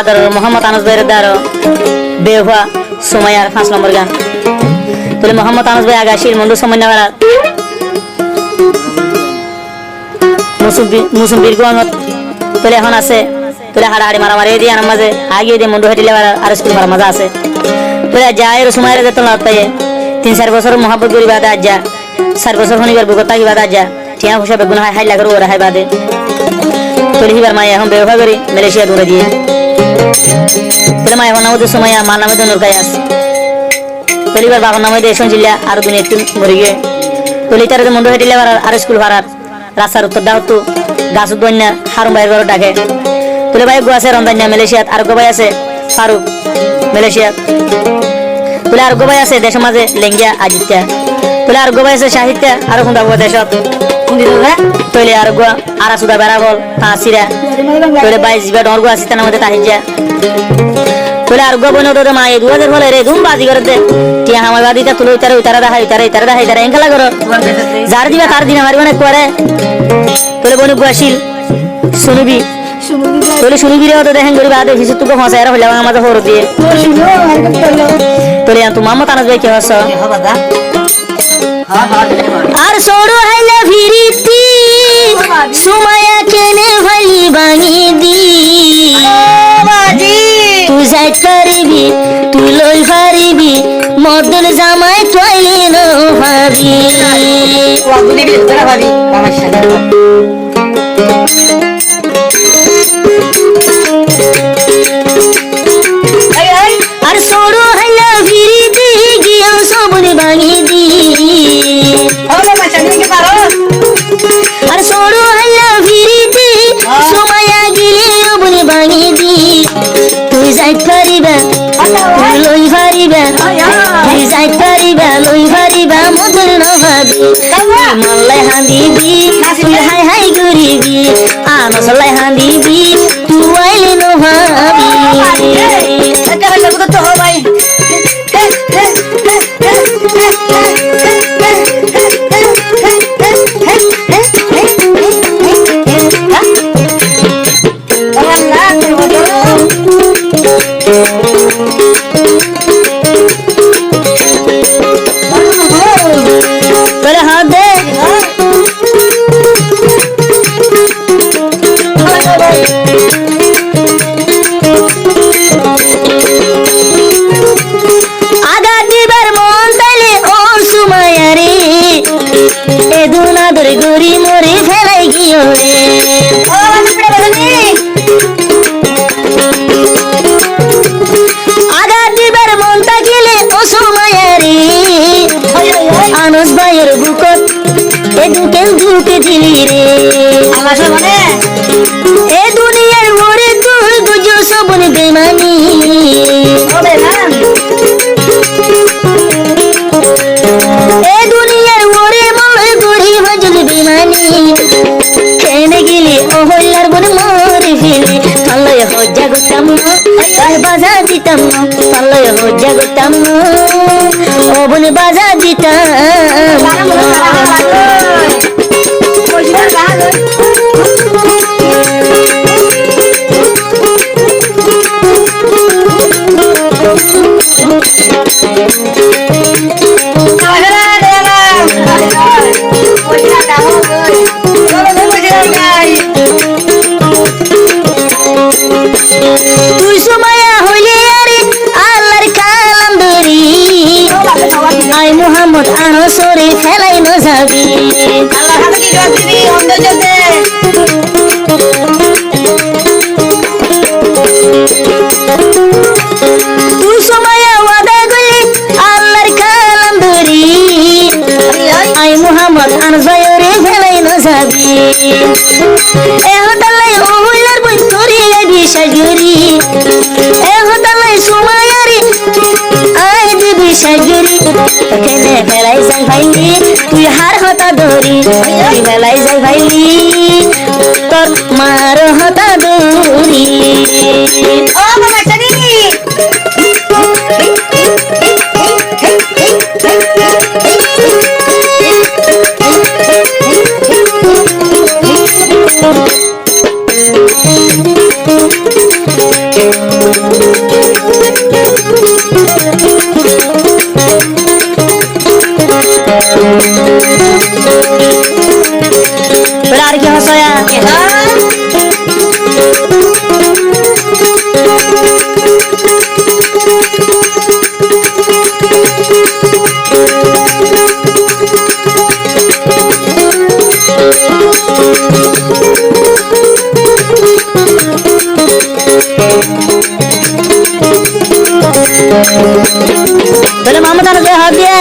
আদর মোহাম্মদ আনাস ভাইয়ের দ্বারা বেহুয়া সুমাইয়ার 5 নম্বর গান তুলে মোহাম্মদ আনাস ভাই আগাশির মন্ডু সমন্বয় করা মুসুম্বির গোয়াঙ্গত তুলে এখন আছে তুলে হাড়াহাড়ি মারামারি দিয়ে আনার মাঝে আগে দিয়ে মন্ডু হেঁটে আর স্কুল মারা মজা আছে তুলে যায় সুমাইয়ের যেত না তাই 3-4 বছর মহাব্বত করি বাদে আজ যা 4 বছর শনিবার বুকতা কি বাদে আজ যা টিয়া খুশা বেগুন হাই লাগর ওরা হাই বাদে তুলে হিবার মাই এখন ব্যবহার করি মালয়েশিয়া দূরে দিয়ে তুলে মা এখন আমাদের সময় মার নামে তো নুরকাই আছে তুলিবার বাবার নামে দিয়ে শুনছিলা আর দুনিয়া একটু মরে গিয়ে তুলি তার মন্ডু হেঁটে আর স্কুল ভাড়ার রাস্তার উত্তর দাও তো গাছ উদ্বন্যা হারুম ভাইয়ের ঘর ডাকে তুলে ভাই গো আছে রমদান্যা মালয়েশিয়াত আর গো ভাই আছে ফারুক মালয়েশিয়াত তুলে আর গো ভাই আছে দেশের মাঝে লেঙ্গিয়া আজিত্যা তুলে আর গো ভাই আছে সাহিত্যা আর কোন দাবো দেশত তুলে আর গো আর সুদা বেড়াবল তাঁসিরা তুলে ভাই জিবা ডর গো আসি তার মধ্যে তাহিজা তুলে আর গো বইন তো মা এই 2000 বলে রে ধুম বাজি করে দে টিয়া আমার বাদিটা তুলে উতারা দেখাই তারা এঙ্কালা করো যার দিবা তার দিন আমার মানে করে তুলে বনু গুয়াশিল শুনবি তুলে শুনবি রে তো দেখেন গরিব আদে কিছু তুকে ফাঁসা এরা হইলা আমাদের হর দিয়ে তুলে তো মামা তানাজ ভাই কি হস আর সরো হাইলা ফিরিতি সুমায়া কেনে ভালি বাঙি দি তুই যাইত পারিবি তুই লই পারিবি মদল জামাই তোয়াইলে ন ভাবি আর সরো হাইলা ফিরিতি গিয়া সবনে বাঙি দি আর সরো হাইলা ফিরিতি সুমায়া গিলে বনে বাঙি দি তুই যাইত পারিবা তুই লই পারিবা তুই যাইত পারিবা লই পারিবা মদল ন ভাবি মল্লাই হাঁদিবি তুই হাই হাই করিবি আনসলাই হাঁদিবি তুই আইলে ন ভাবি গরি মরে ফেলাই গিয়ে আগা দিবার মনটা গেলে অসময়ারে আনস ভাইয়ের বুকত এদুকে দুকে দিলি রে এ দুনিয়ার ওরে তুই গুজো সবন বেমানি এ দুনিয়ার ওরে মনে গড়ি ভজন বিমানি কেনে গেলি অহল্লার বন মরে ফেলে তালয় হজ্জা গতাম বাজা দিতাম তালয় হজ্জা গতাম ও বন বাজা দিতাম তুই সুমাইয়া হইলে আরে আল্লাহর কালাম ধরি আই মুহাম্মদ আনসরে ফেলাই ন যাবি আল্লাহর হাতে কি জবাব দিবি অন্ধ যেতে তুই সুমাইয়া ওয়াদা করলি আল্লাহর কালাম ধরি আই মুহাম্মদ আনসরে ফেলাই ন যাবি এ হতালাই ওহুল্লার বই তোরি সাজুরি এ হতালাই সুমায়ারি আই দিবি সাজুরি কেনে ফেলাই যাই ভাইলি তুই হার হতা ধরি তুই ফেলাই যাই ভাইলি তোর মার হতা ধরি ও বাবা জানি বলে মোহাম্মদ আনসে হাত দিয়ে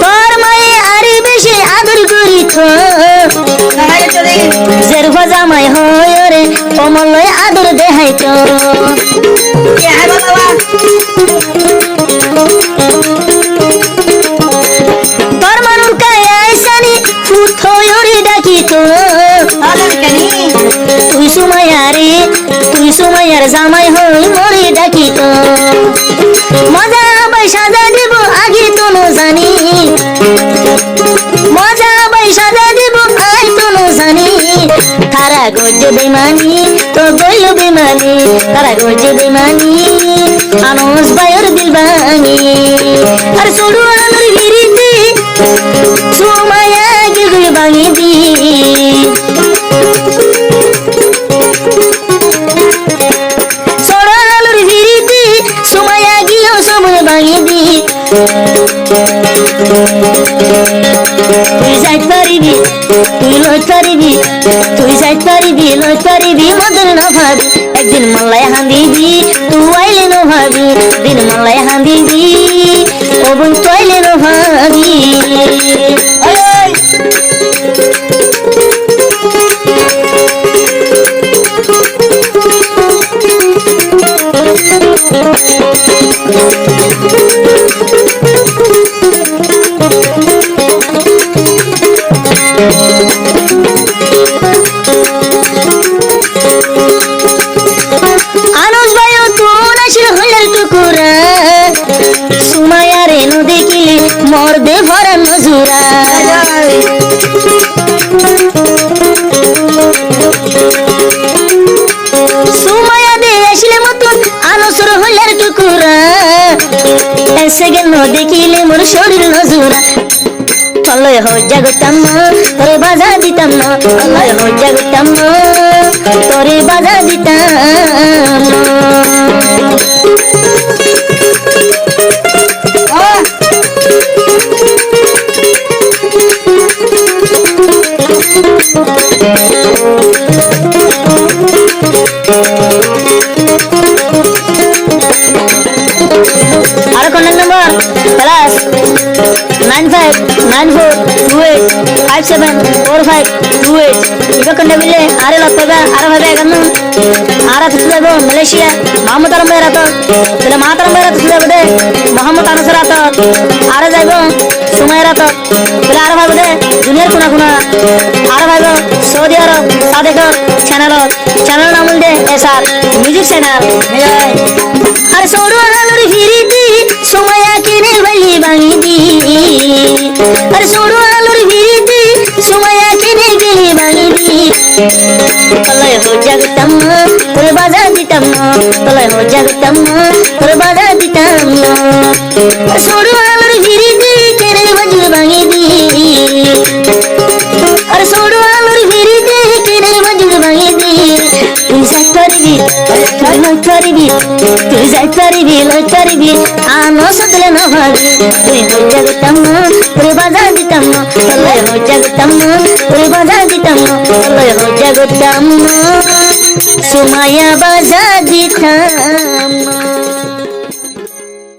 তোর মায়ে আরি বেশি আদর করিত জেরফা জামাই হয় রে কমলয় আদর দেহাইত তোর মানুষ কায় আইসানি ফুথয়রি ডাকিত তুই সুমাইয়ার জামাই হই মরি ডাকিত মজা বৈশাদা দিব আগে তো জানি মজা বৈশাদা দিব আই তো জানি তারা গজে বেমানি তো গইল বেমানি তারা গজে বেমানি আনস বায়র দিল ভাঙি আর সরু আলোর গিরিতে সুমাইয়া গিল ভাঙি দি তুই যাইতে পারিবি তুই লইতে পারিবি তুই যাইতে পারিবি লইতে পারিবি মদন না ভাবি একদিন মল্লাই হাঁদিবি তুই আইলে না ভাবি দিন মল্লাই হাঁদিবি ও বোন তুইলে না ভাবি মোর দে ভরা নজুরা সুমায়া দে আসলে মতন আনসর হইলার টুকুরা এসে গেল দেখিলে মোর শরীর নজুরা তলয় হো জাগতাম তোরে বাজা দিতাম না তলয় হো জাগতাম তোরে বাজা দিতাম আর কন্ট্যাক্ট নাম্বার +959428574528 ఇక కండబిల్లే ఆరే లత్తగా ఆరవదే గన్ను ఆరతులేదో మలేషియా మహమ్మద్ అరం బైరాత తల మాతరం బైరాత సులేబదే మొహమ్మద్ అనసరాత ఆరే যাইবো সুমাইরাত তলে আর ভাইবদে দুনিয়ার কোনা কোনা আর ভাইবো সৌদি আরব সাদেকর চ্যানেল নাম দে এসআর মিউজিক চ্যানেল আর সৌরু আলোর ফিরিতি সুমাইয়া কিনে বলি ভাঙি দি আর সৌরু আলোর ফিরিতি সুমাইয়া কিনে গেলি ভাঙি দি তলয় হো জাগতাম তোরে বাজা দিতাম তলয় হো জাগতাম তোরে বাজা দিতাম আর সৌরু আলোর ফিরিতি কেনে বাজু ভাঙি দি আর সৌরু আলোর ফিরিতি কেনে বাজু ভাঙি দি তুই যাইতে পারিবি লইতে পারিবি আনো সদলে না ভাবি তুই হই জাগতাম তোরে বাজা দিতাম তলয় হই জাগতাম তোরে বাজা দিতাম তলয় হই জাগতাম সুমাইয়া বাজা দিতাম